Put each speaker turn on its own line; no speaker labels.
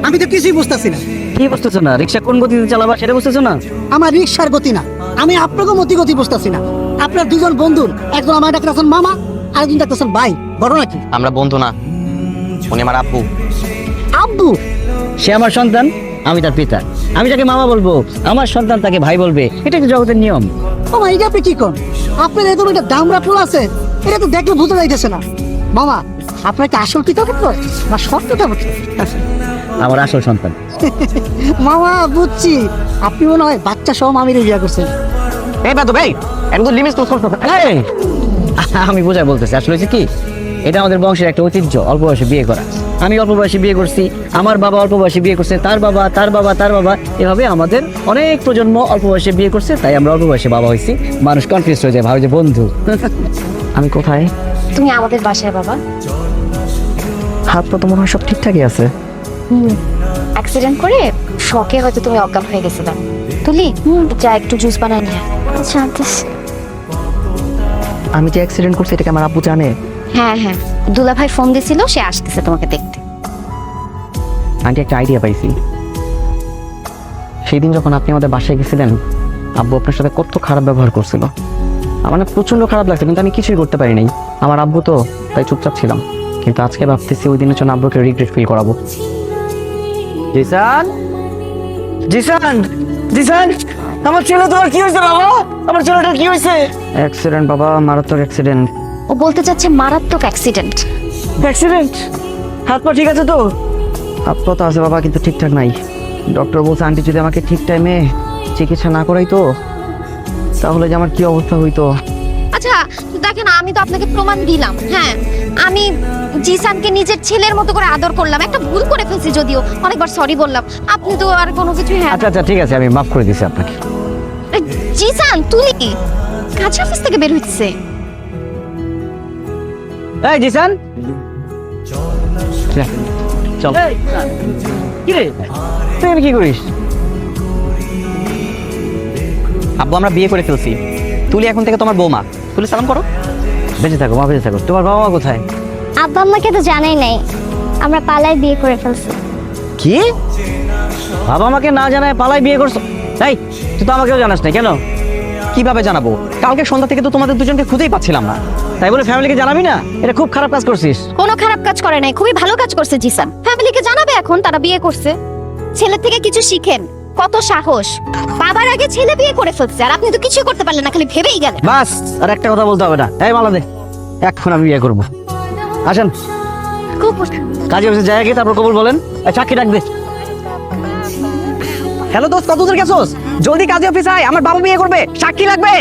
আমি তো কিছুই বুঝতেছি না।
কি বুঝতেছো না? রিক্সা কোন গতিতে চালাবা সেটা বুঝতেছো না?
আমার রিক্সার গতি না, আমি আপনাকে গতি বুঝতেছি না। আপনার দুজন বন্ধুর, একজন আমার ডাক্তার মামা, আরেকজন ডাক্তার ভাই। ঘটনা কি?
আমরা বন্ধু না, উনি আমার আব্বু।
আব্বু?
সে আমার সন্তান, আমি তার পিতা। আমি তাকে মামা বলবো, আমার সন্তান তাকে ভাই বলবে। এটা কি জগতের নিয়ম?
মামা এটা আপনি কি করেন? আপনার এরকম একটা দামরা ফুল আছে, এটা তো দেখলে বোঝা যাইতেছে না। মামা আপনার কি আসল পিতা পুত্র না সৎ পিতা পুত্র?
আমার আসল সন্তান।
মামা বুঝছি, আপনি মনে হয় বাচ্চা সহ মামিরে বিয়ে করছেন।
এই বাদু ভাই, একদম লিমিট তো করতে হবে।
এই, আমি বোঝাই বলতেছি, আসলে হচ্ছে কি, এটা আমাদের বংশের একটা ঐতিহ্য, অল্প বয়সে বিয়ে করা। আমি অল্প বয়সে বিয়ে করছি, আমার বাবা অল্প বয়সে বিয়ে করছে, তার বাবা, তার বাবা, তার বাবা, এভাবে আমাদের অনেক প্রজন্ম অল্প বয়সে বিয়ে করছে, তাই আমরা অল্প বয়সে বাবা হয়েছি। মানুষ কনফিউজ হয়ে যায়, ভাবে যে বন্ধু।
আমি কোথায়?
তুমি আমাদের বাসায় বাবা।
হাত পা তো মনে হয় সব ঠিকঠাকই আছে।
অ্যাক্সিডেন্ট করে শকে হয়তো তুমি অজ্ঞান হয়ে গেছিলে। তুলি যা একটু জুস বানায় নিয়ে। আচ্ছা আনতেছি।
আমি যে অ্যাক্সিডেন্ট করছি এটাকে আমার আব্বু জানে?
হ্যাঁ হ্যাঁ, দুলা ভাই ফোন দিছিল, সে আসতেছে তোমাকে দেখতে।
আন্টি একটা আইডিয়া পাইছি। সেই দিন যখন আপনি আমাদের বাসায় গেছিলেন, আব্বু আপনার সাথে কত খারাপ ব্যবহার করছিল। আমার না প্রচন্ড খারাপ লাগছে, কিন্তু আমি কিছুই করতে পারি নাই। আমার আব্বু তো, তাই চুপচাপ ছিলাম। কিন্তু আজকে ভাবতেছি ওই দিনের জন্য আব্বুকে রিগ্রেট ফিল করাবো।
জিসান, জিসান, জিসান, আমার ছেলে, তোমার কি হয়েছে বাবা? আমার ছেলেটার কি হয়েছে?
অ্যাক্সিডেন্ট বাবা, মারাত্মক অ্যাক্সিডেন্ট।
ও বলতে চাচ্ছে মারাত্মক অ্যাক্সিডেন্ট।
অ্যাক্সিডেন্ট? হাত পা ঠিক আছে তো?
হাত পা তো আছে বাবা, কিন্তু ঠিকঠাক নাই। ডক্টর বলছে আন্টি যদি আমাকে ঠিক টাইমে চিকিৎসা না করাই তো, তাহলে যে আমার কি অবস্থা হইতো।
আচ্ছা দেখেন, আমি তো আপনাকে প্রমাণ দিলাম। হ্যাঁ, আমি জিসানকে নিজের ছেলের মতো করে আদর করলাম। একটা ভুল করে ফেলছি, যদিও অনেকবার সরি বললাম। আপনি তো আর কোনো কিছু। হ্যাঁ
আচ্ছা আচ্ছা ঠিক আছে, আমি মাফ করে দিচ্ছি আপনাকে।
জিসান, তুলি কাজ অফিস থেকে বের হচ্ছে।
এই জিসান, চল। কি রে, তুই এখানে কি করিস?
আব্বু আমরা বিয়ে করে ফেলছি। তুলি এখন থেকে তোমার বৌমা। তুলি সালাম করো।
বেঁচে থাকো মা, বেঁচে থাকো। তোমার বাবা মা কোথায়?
আব্বা আম্মাকে তো জানাই নাই, আমরা পালায় বিয়ে করে ফেলছি।
কি? বাবা মাকে না জানায় পালাই বিয়ে করছো? এই, তুই তো আমাকেও জানাস না, কেন?
কিভাবে জানাবো? কালকে সন্ধ্যা থেকে তো তোমাদের দুজনকে খুঁজেই পাচ্ছিলাম না।
তাই বলে ফ্যামিলিকে জানাবি না? এটা খুব খারাপ কাজ করছিস।
কোনো খারাপ কাজ করে নাই, খুবই ভালো কাজ করছে জিসান। ফ্যামিলিকে জানাবে, এখন তারা বিয়ে করছে। ছেলে থেকে কিছু শিখেন, কত সাহস। বাবার আগে ছেলে বিয়ে করে ফেলছে, আর আপনি তো কিছু করতে পারলেন না, খালি ভেবেই গেলেন।
বাস, আর একটা কথা বলতে হবে না। এই মালা দে, এখন আমি বিয়ে করবো। আসেন কাজে অফিসে যাই আগে, তারপর কবুল বলেন। চাকরি ডাক দে।
হ্যালো দোস্ত, কত দূর গেছোস? জলদি কাজে অফিস আয়, আমার বাবা বিয়ে করবে, সাক্ষী লাগবে।